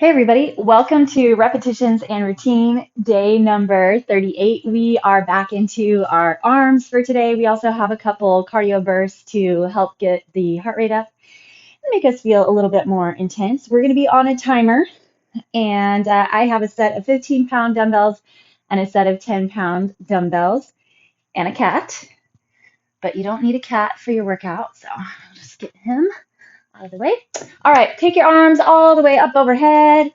Hey everybody, welcome to Repetitions and Routine day number 38. We are back into our arms for today. We also have a couple cardio bursts to help get the heart rate up and make us feel a little bit more intense. We're going to be on a timer, and I have a set of 15-pound dumbbells and a set of 10-pound dumbbells and a cat, but you don't need a cat for your workout, so I'll just get him out of the way. All right, take your arms all the way up overhead.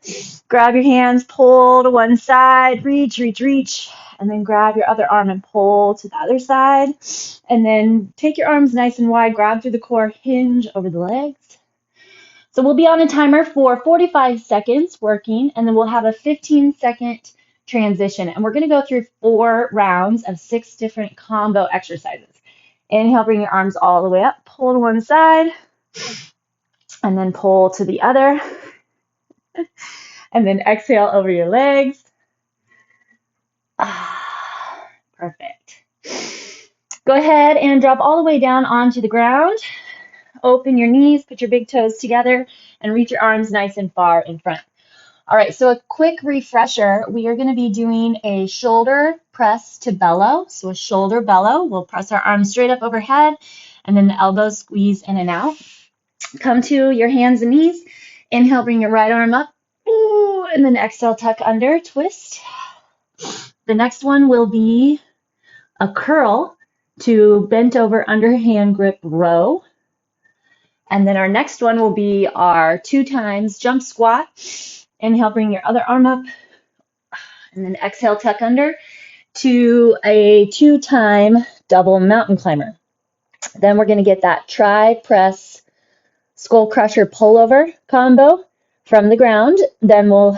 Grab your hands, pull to one side, reach, reach, reach, and then grab your other arm and pull to the other side. And then take your arms nice and wide, grab through the core, hinge over the legs. So we'll be on a timer for 45 seconds working, and then we'll have a 15-second transition. And we're going to go through 4 rounds of 6 different combo exercises. Inhale, bring your arms all the way up, pull to one side, and then pull to the other. And then exhale over your legs. Perfect. Go ahead and drop all the way down onto the ground. Open your knees, put your big toes together, and reach your arms nice and far in front. All right, so a quick refresher. We are going to be doing a shoulder press to bellow. So a shoulder bellow. We'll press our arms straight up overhead, and then the elbows squeeze in and out. Come to your hands and knees. Inhale, bring your right arm up. Ooh, and then exhale, tuck under, twist. The next one will be a curl to bent over underhand grip row. And then our next one will be our 2 times jump squat. Inhale, bring your other arm up. And then exhale, tuck under to a 2-time double mountain climber. Then we're going to get that tri-press skull crusher pullover combo from the ground. Then we'll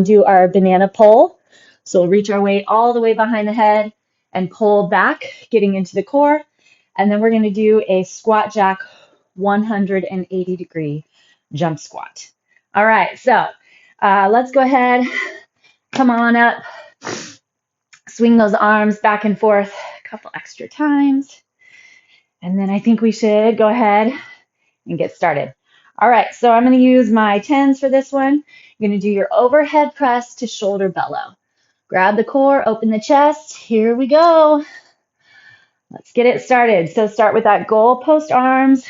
do our banana pull. So we'll reach our weight all the way behind the head and pull back, getting into the core. And then we're going to do a squat jack 180-degree jump squat. All right, so let's go ahead. Come on up. Swing those arms back and forth a couple extra times. And then I think we should go ahead and get started. All right, so I'm going to use my 10s for this one. You're going to do your overhead press to shoulder bellow. Grab the core, open the chest. Here we go. Let's get it started. So start with that goal post arms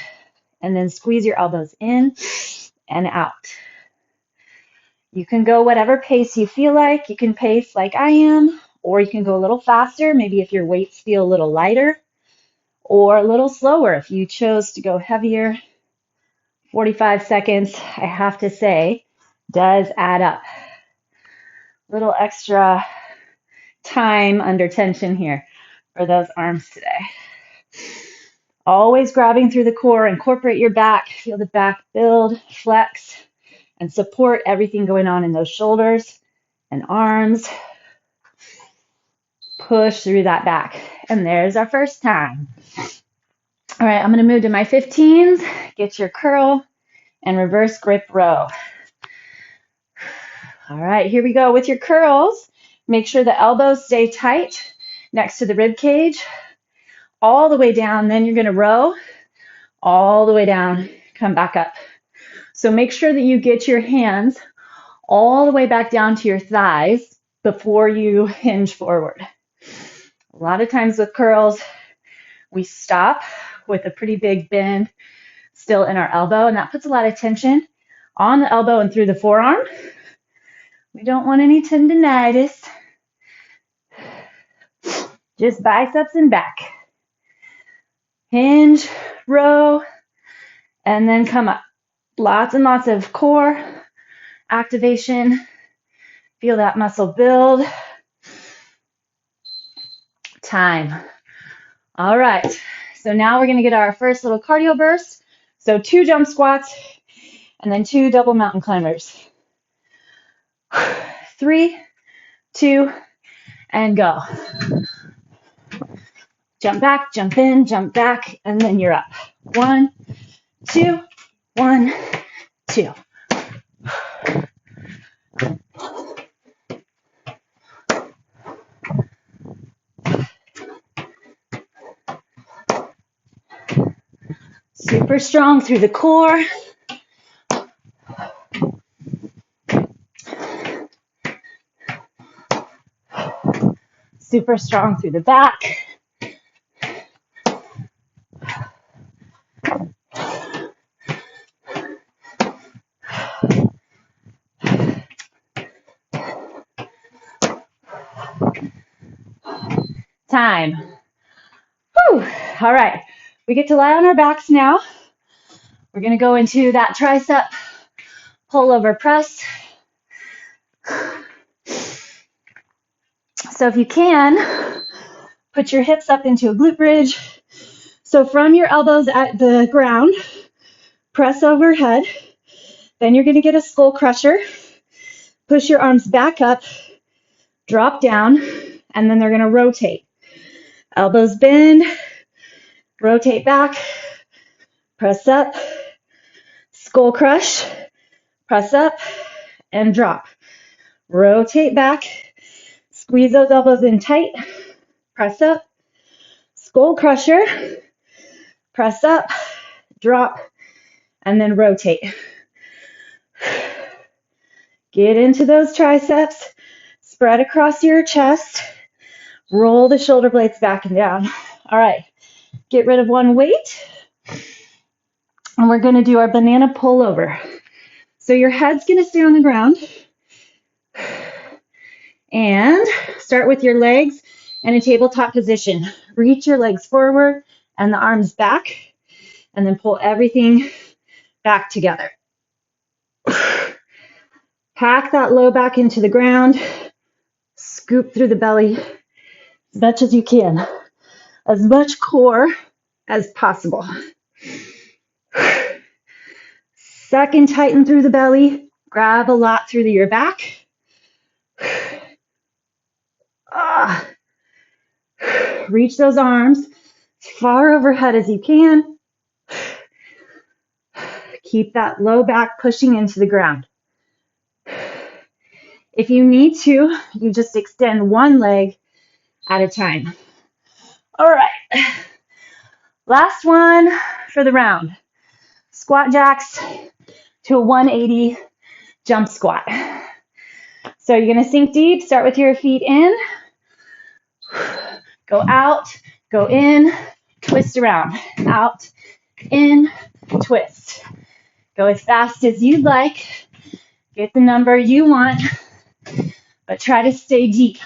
and then squeeze your elbows in and out. You can go whatever pace you feel like. You can pace like I am, or you can go a little faster, maybe if your weights feel a little lighter, or a little slower if you chose to go heavier. 45 seconds, I have to say, does add up. Little extra time under tension here for those arms today. Always grabbing through the core, incorporate your back, feel the back build, flex, and support everything going on in those shoulders and arms. Push through that back. And there's our first time. All right, I'm going to move to my 15s. Get your curl and reverse grip row. All right, here we go with your curls. Make sure the elbows stay tight next to the rib cage. All the way down, then you're going to row all the way down, come back up. So make sure that you get your hands all the way back down to your thighs before you hinge forward. A lot of times with curls, we stop with a pretty big bend still in our elbow, and that puts a lot of tension on the elbow and through the forearm. We don't want any tendinitis. Just biceps and back. Hinge, row, and then come up. Lots and lots of core activation. Feel that muscle build. Time. All right. So now we're going to get our first little cardio burst. So 2 jump squats and then 2 double mountain climbers. 3, 2, and go. Jump back, jump in, jump back, and then you're up. 1, 2, 1, 2. Super strong through the core. super strong through the back. Time. Whew. All right, we get to lie on our backs now. We're going to go into that tricep pullover press. So if you can, put your hips up into a glute bridge. So from your elbows at the ground, press overhead. Then you're going to get a skull crusher. Push your arms back up, drop down, and then they're going to rotate. Elbows bend, rotate back, press up, skull crush, press up, and drop. Rotate back, squeeze those elbows in tight, press up, skull crusher, press up, drop, and then rotate. Get into those triceps, spread across your chest, roll the shoulder blades back and down. All right, get rid of one weight, and we're going to do our banana pullover. So your head's going to stay on the ground, and start with your legs in a tabletop position. Reach your legs forward and the arms back, and then pull everything back together. Pack that low back into the ground. Scoop through the belly as much as you can. As much core as possible. Suck and tighten through the belly. Grab a lot through your back. Reach those arms as far overhead as you can. Keep that low back pushing into the ground. If you need to, you just extend one leg at a time. All right. Last one for the round. Squat jacks to a 180 jump squat. So you're going to sink deep. Start with your feet in. Go out, go in, twist around. Out, in, twist. Go as fast as you'd like. Get the number you want, but try to stay deep.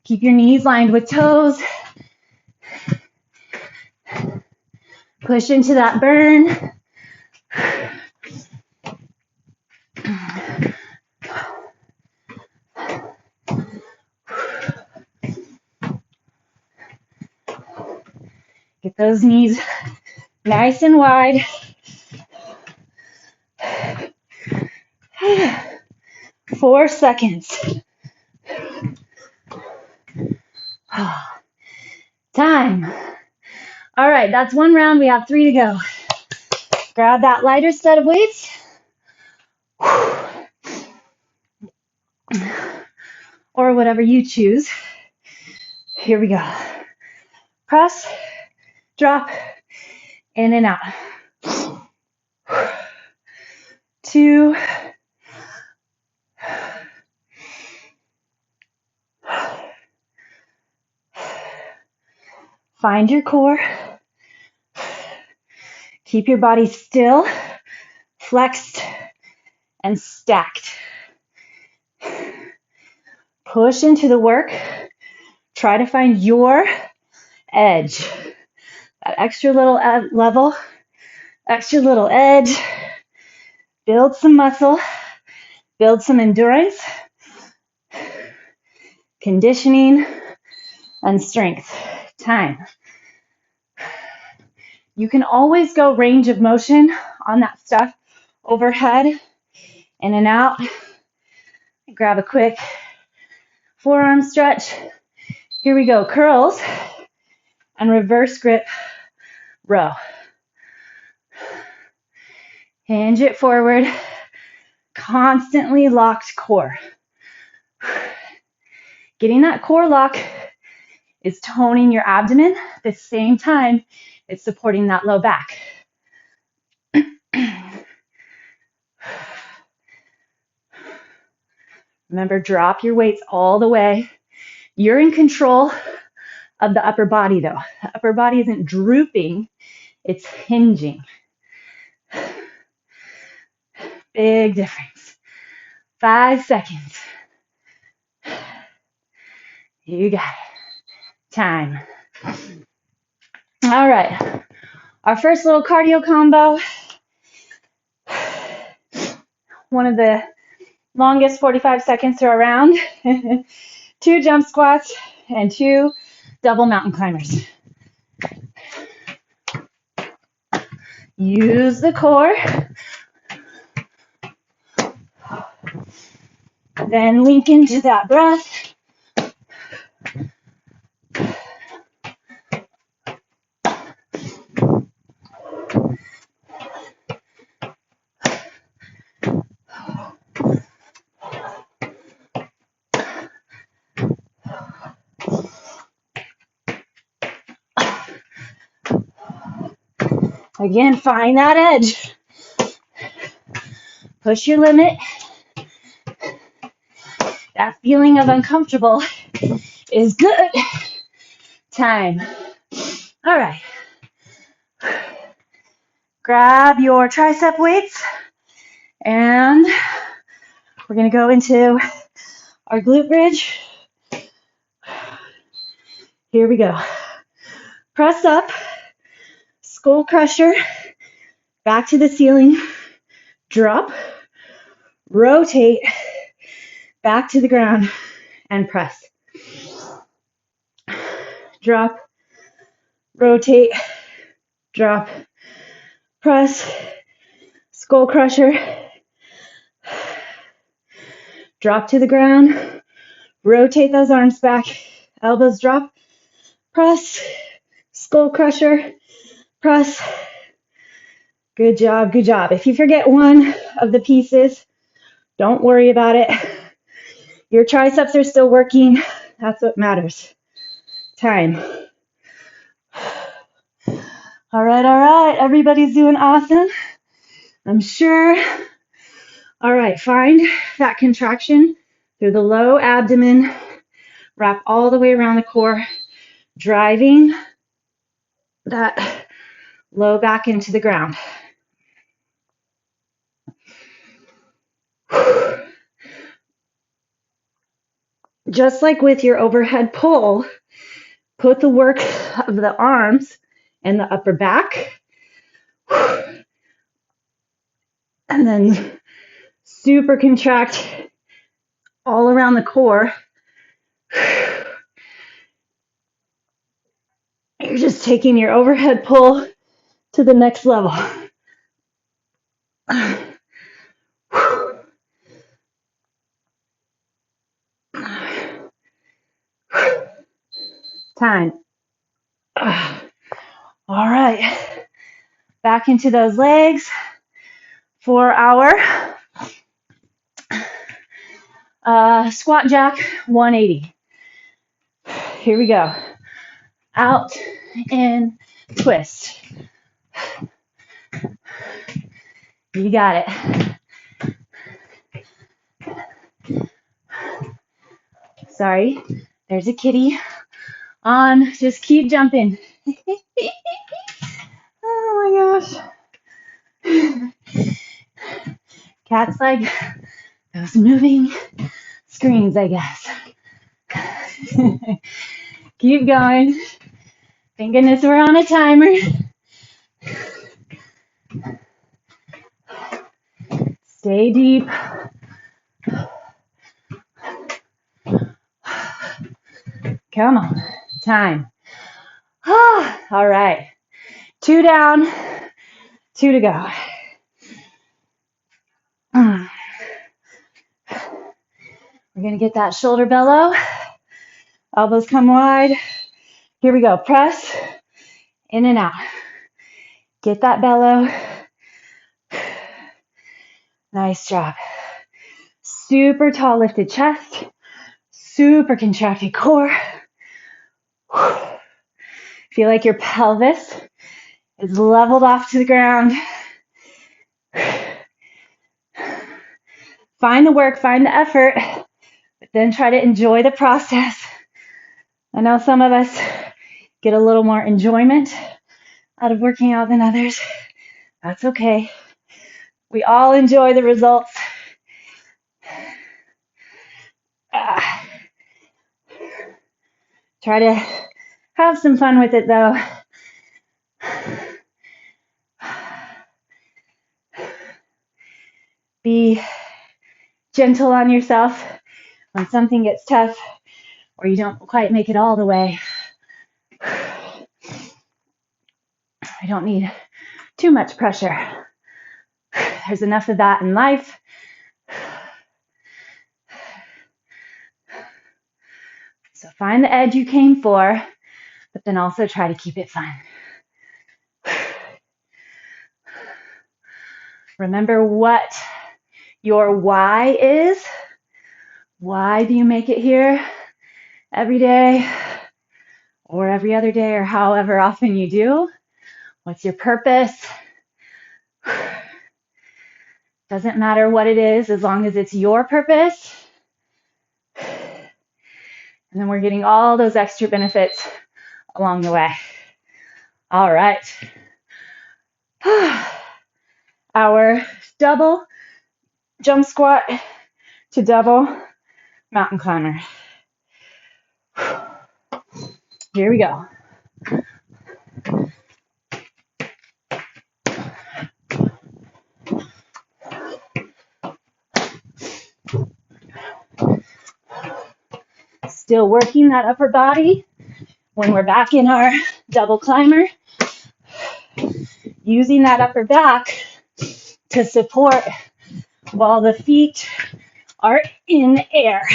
Keep your knees lined with toes. Push into that burn. Get those knees nice and wide. 4 seconds. Time. All right, that's one round. We have 3 to go. Grab that lighter set of weights. Or whatever you choose. Here we go. Press, drop, in and out. 2. Find your core. Keep your body still, flexed, and stacked. Push into the work. Try to find your edge. That extra little level, extra little edge. Build some muscle. Build some endurance, conditioning, and strength. Time. You can always go range of motion on that stuff. Overhead, in and out. Grab a quick forearm stretch. Here we go. Curls and reverse grip row. Hinge it forward. Constantly locked core. Getting that core lock is toning your abdomen. At the same time, it's supporting that low back. Remember, drop your weights all the way You're in control of the upper body though. The upper body isn't drooping, it's hinging. Big difference. 5 seconds. You got it. Time. All right. Our first little cardio combo. One of the longest 45 seconds to a round. 2 jump squats and 2 double mountain climbers. Use the core. Then link into that breath. Again, find that edge. Push your limit. That feeling of uncomfortable is good. Time. All right. Grab your tricep weights and we're going to go into our glute bridge. Here we go. Press up, skull crusher, back to the ceiling, drop, rotate, back to the ground, and press. Drop, rotate, drop, press, skull crusher, drop to the ground, rotate those arms back, elbows drop, press, skull crusher, press. Good job, good job. If you forget one of the pieces, don't worry about it. Your triceps are still working. That's what matters. Time. All right. Everybody's doing awesome, I'm sure. All right, find that contraction through the low abdomen. Wrap all the way around the core, driving that low back into the ground. Just like with your overhead pull, put the work of the arms in the upper back. And then super contract all around the core. You're just taking your overhead pull to the next level. Time. All right. Back into those legs for our squat jack 180. Here we go. Out and twist. You got it. Sorry, there's a kitty on. Just keep jumping. Oh my gosh. Cat's like those moving screens, I guess. Keep going. Thank goodness we're on a timer. Stay deep. Come on. Time. All right. 2 down, 2 to go. We're going to get that shoulder bellow. Elbows come wide. Here we go. Press in and out. Get that bellow. Nice job. Super tall lifted chest. Super contracted core. Feel like your pelvis is leveled off to the ground. Find the work, find the effort, but then try to enjoy the process I know some of us get a little more enjoyment out of working out than others. That's okay. We all enjoy the results. Try to have some fun with it though. Be gentle on yourself when something gets tough or you don't quite make it all the way. I don't need too much pressure. There's enough of that in life. So find the edge you came for, but then also try to keep it fun. Remember what your why is. Why do you make it here every day or every other day or however often you do? What's your purpose? Doesn't matter what it is as long as it's your purpose. And then we're getting all those extra benefits along the way. All right. Our double jump squat to double mountain climber. Here we go. Still working that upper body when we're back in our double climber. Using that upper back to support while the feet are in air.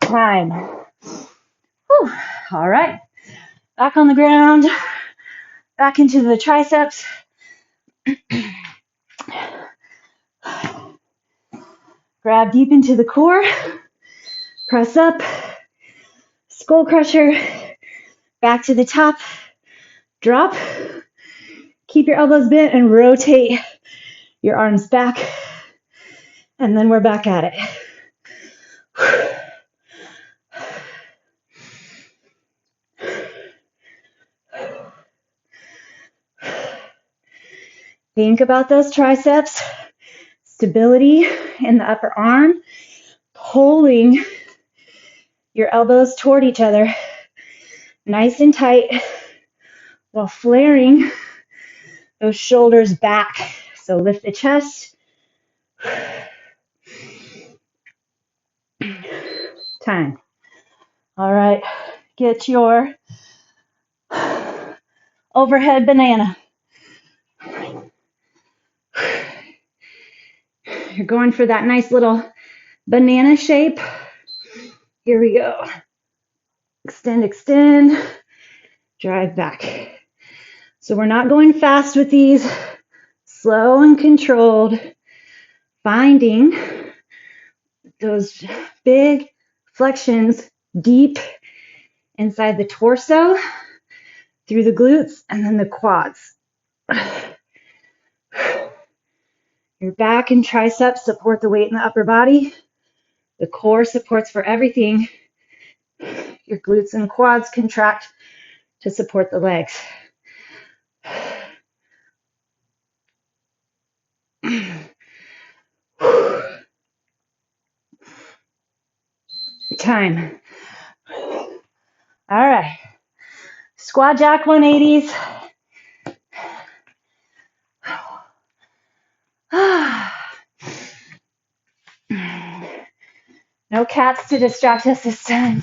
Time. Whew. All right. Back on the ground. Back into the triceps. Grab deep into the core. Press up. Skull crusher. Back to the top. Drop. Keep your elbows bent and rotate your arms back. And then we're back at it. Think about those triceps. Stability in the upper arm. Pulling your elbows toward each other. Nice and tight. While flaring those shoulders back. So lift the chest. Time. All right. Get your overhead banana. You're going for that nice little banana shape. Here we go. Extend, extend. Drive back. So we're not going fast with these. Slow and controlled. Finding those big flexions deep inside the torso, through the glutes, and then the quads. Your back and triceps support the weight in the upper body. The core supports for everything. Your glutes and quads contract to support the legs. Time. All right. Squat jack 180s. No cats to distract us this time.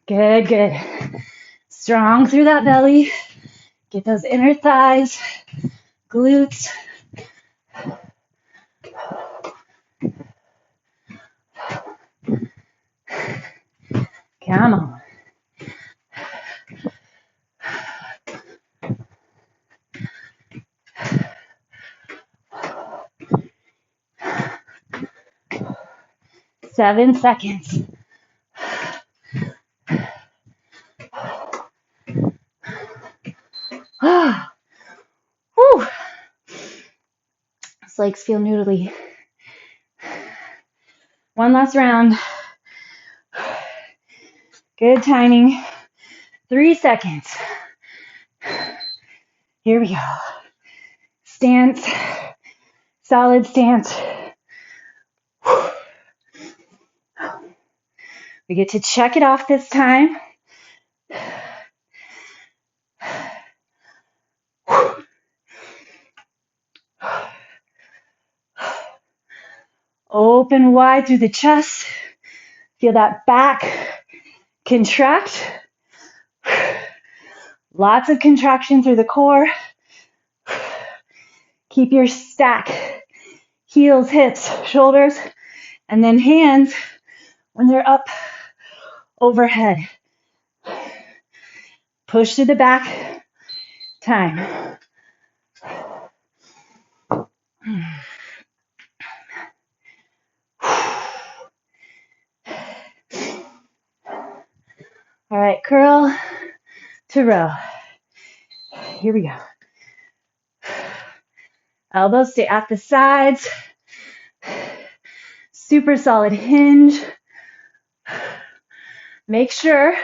Good, good. Strong through that belly. Get those inner thighs, glutes. Come on. 7 seconds. Whew. These legs feel noodly. One last round. Good timing. 3 seconds. Here we go. Stance. Solid stance. We get to check it off this time. Open wide through the chest. Feel that back contract. Lots of contraction through the core. Keep your stack. Heels, hips, shoulders, and then hands when they're up overhead. Push to the back. Time. All right, curl to row. Here we go. Elbows stay at the sides. Super solid hinge. Make sure,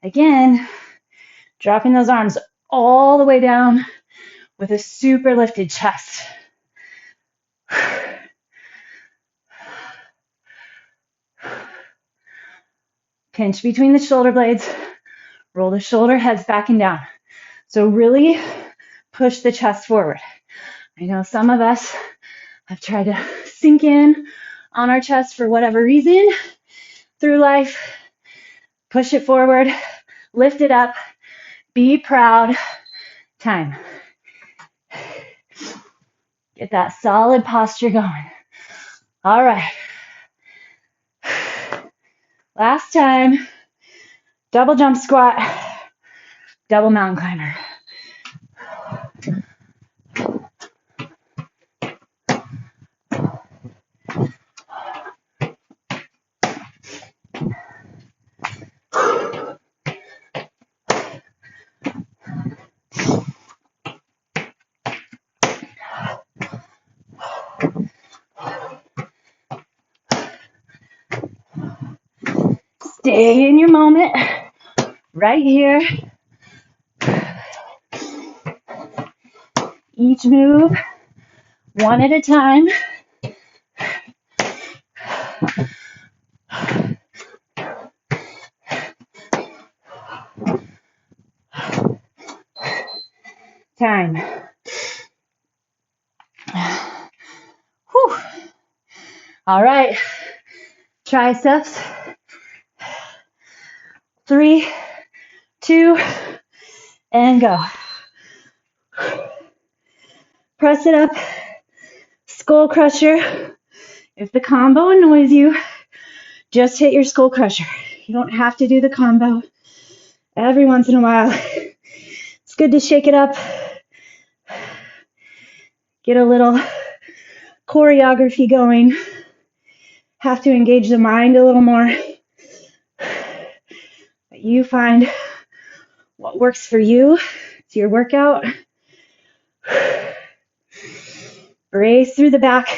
again, dropping those arms all the way down with a super lifted chest. Pinch between the shoulder blades. Roll the shoulder heads back and down. So really push the chest forward. I know some of us have tried to sink in on our chest for whatever reason through life. Push it forward. Lift it up. Be proud. Time. Get that solid posture going. All right. Last time. Double jump squat. Double mountain climber. Stay in your moment, right here. Each move, one at a time. Time. Whew. All right, triceps. 3, 2, and go. Press it up. Skull crusher. If the combo annoys you, just hit your skull crusher. You don't have to do the combo. Every once in a while, it's good to shake it up. Get a little choreography going. Have to engage the mind a little more. But you find what works for you. It's your workout. Brace through the back.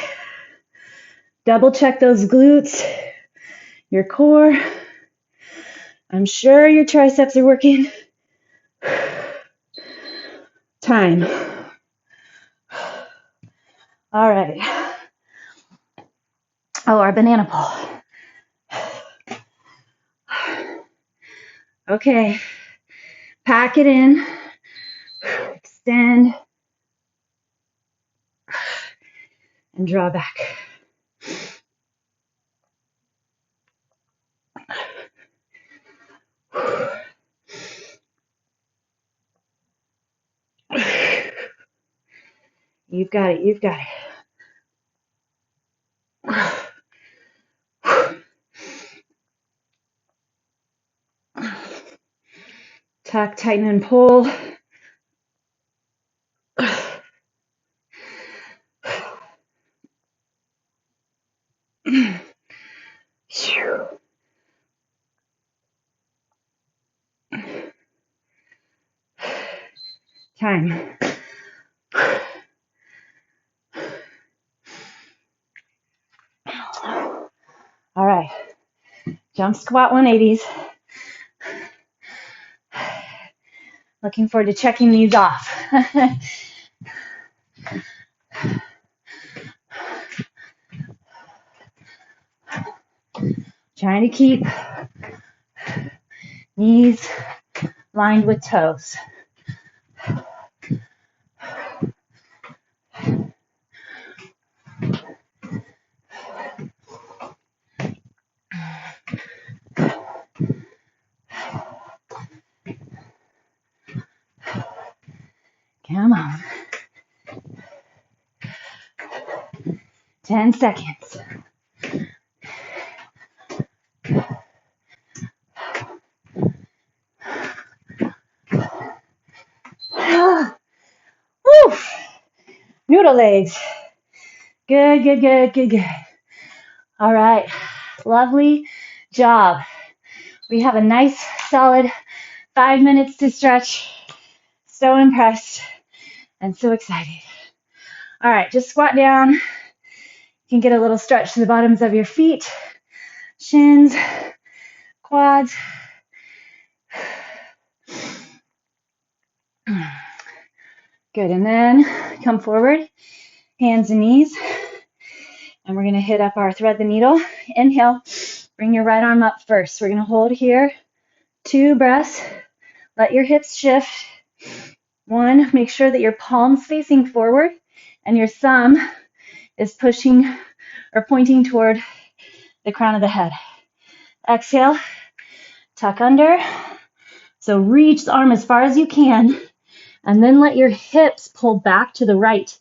Double check those glutes, your core. I'm sure your triceps are working. Time. All right. Oh, our banana pull. Okay. Pack it in. Extend. And draw back. You've got it. You've got it. Tuck, tighten, and pull. Time. All right. Jump squat 180s. Looking forward to checking these off. Trying to keep knees lined with toes. Come on. 10 seconds. Woo! Noodle legs. Good, good, good, good, good. All right. Lovely job. We have a nice, solid 5 minutes to stretch. So impressed and so excited. All right, just squat down. You can get a little stretch to the bottoms of your feet, shins, quads. Good, and then come forward, hands and knees. And we're going to hit up our thread the needle. Inhale, bring your right arm up first. We're going to hold here, 2 breaths. Let your hips shift. 1, make sure that your palm's facing forward and your thumb is pushing or pointing toward the crown of the head. Exhale, tuck under. So reach the arm as far as you can, and then let your hips pull back to the right,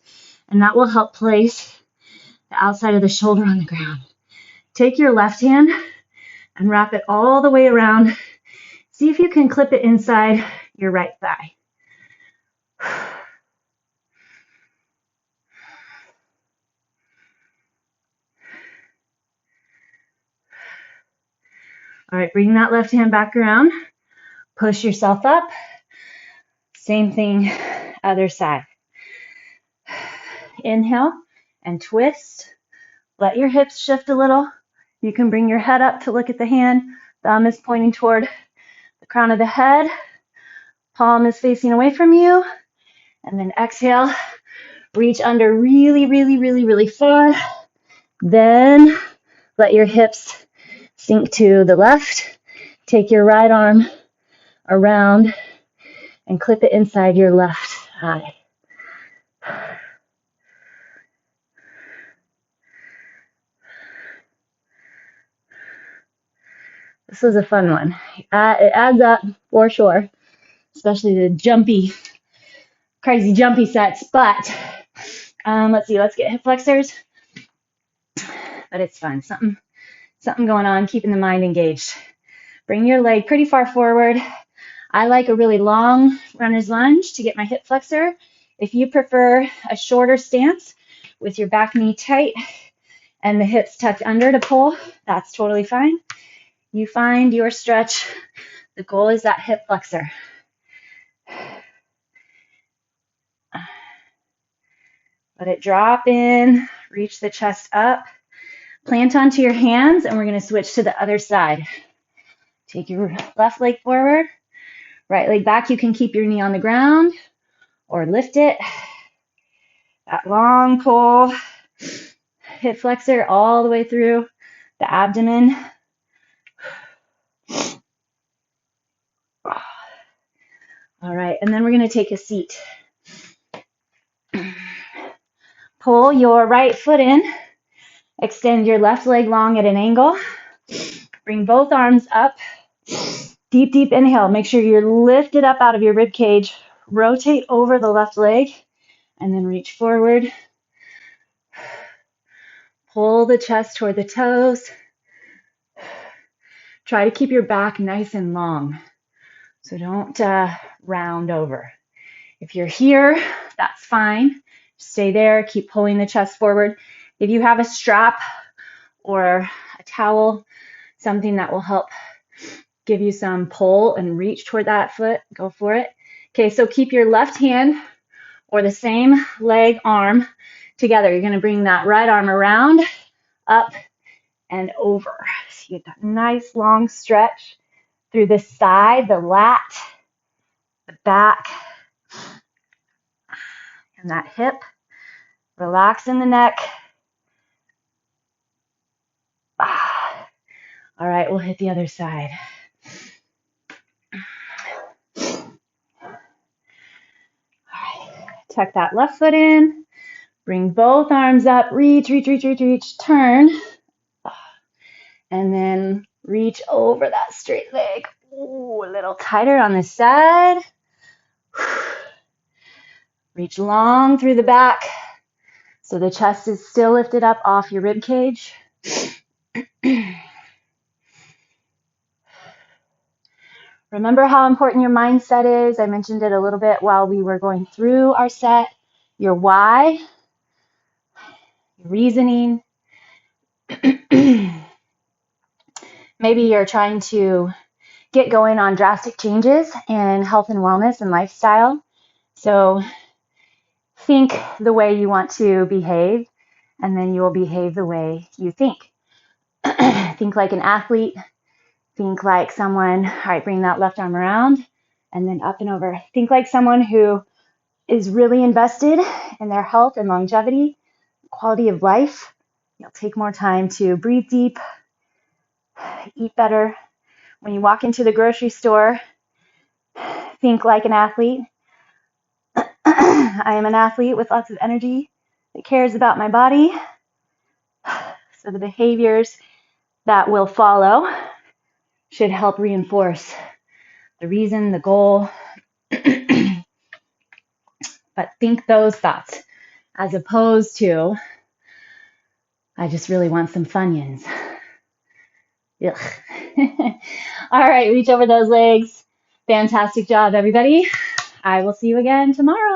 and that will help place the outside of the shoulder on the ground. Take your left hand and wrap it all the way around. See if you can clip it inside your right thigh. All right, bring that left hand back around. Push yourself up. Same thing, other side. Inhale and twist. Let your hips shift a little. You can bring your head up to look at the hand. Thumb is pointing toward the crown of the head. Palm is facing away from you. And then exhale. Reach under really, really, really, really far. Then let your hips sink to the left. Take your right arm around and clip it inside your left thigh. This was a fun one. It adds up for sure, especially the jumpy, crazy jumpy sets. But let's see, let's get hip flexors. But it's fun. Something going on, keeping the mind engaged. Bring your leg pretty far forward. I like a really long runner's lunge to get my hip flexor. If you prefer a shorter stance with your back knee tight and the hips tucked under to pull, that's totally fine. You find your stretch. The goal is that hip flexor. Let it drop in, reach the chest up, plant onto your hands, and we're going to switch to the other side. Take your left leg forward, right leg back. You can keep your knee on the ground or lift it. That long pull, hip flexor all the way through the abdomen. All right, and then we're going to take a seat. Pull your right foot in. Extend your left leg long at an angle. Bring both arms up. Deep, deep inhale. Make sure you're lifted up out of your rib cage. Rotate over the left leg and then reach forward. Pull the chest toward the toes. Try to keep your back nice and long. So don't round over. If you're here, that's fine. Stay there. Keep pulling the chest forward. If you have a strap or a towel something that will help give you some pull and reach toward that foot. Go for it. Okay, so keep your left hand or the same leg arm together. You're going to bring that right arm around, up, and over. So you get that nice long stretch through the side, the lat, the back, and that hip. Relax in the neck. All right, we'll hit the other side. All right, tuck that left foot in. Bring both arms up. Reach, reach, reach, reach, reach. Turn. And then reach over that straight leg. Ooh, a little tighter on this side. Reach long through the back so the chest is still lifted up off your rib cage. Remember how important your mindset is. I mentioned it a little bit while we were going through our set. Your why, your reasoning. Maybe you're trying to get going on drastic changes in health and wellness and lifestyle. So think the way you want to behave, and then you will behave the way you think. Think like an athlete. Think like someone, all right, bring that left arm around and then up and over. Think like someone who is really invested in their health and longevity, quality of life. You'll take more time to breathe deep, eat better. When you walk into the grocery store, think like an athlete. I am an athlete with lots of energy that cares about my body. So the behaviors that will follow should help reinforce the reason, the goal. But think those thoughts as opposed to, I just really want some Funyuns. Ugh. All right, reach over those legs. Fantastic job, everybody. I will see you again tomorrow.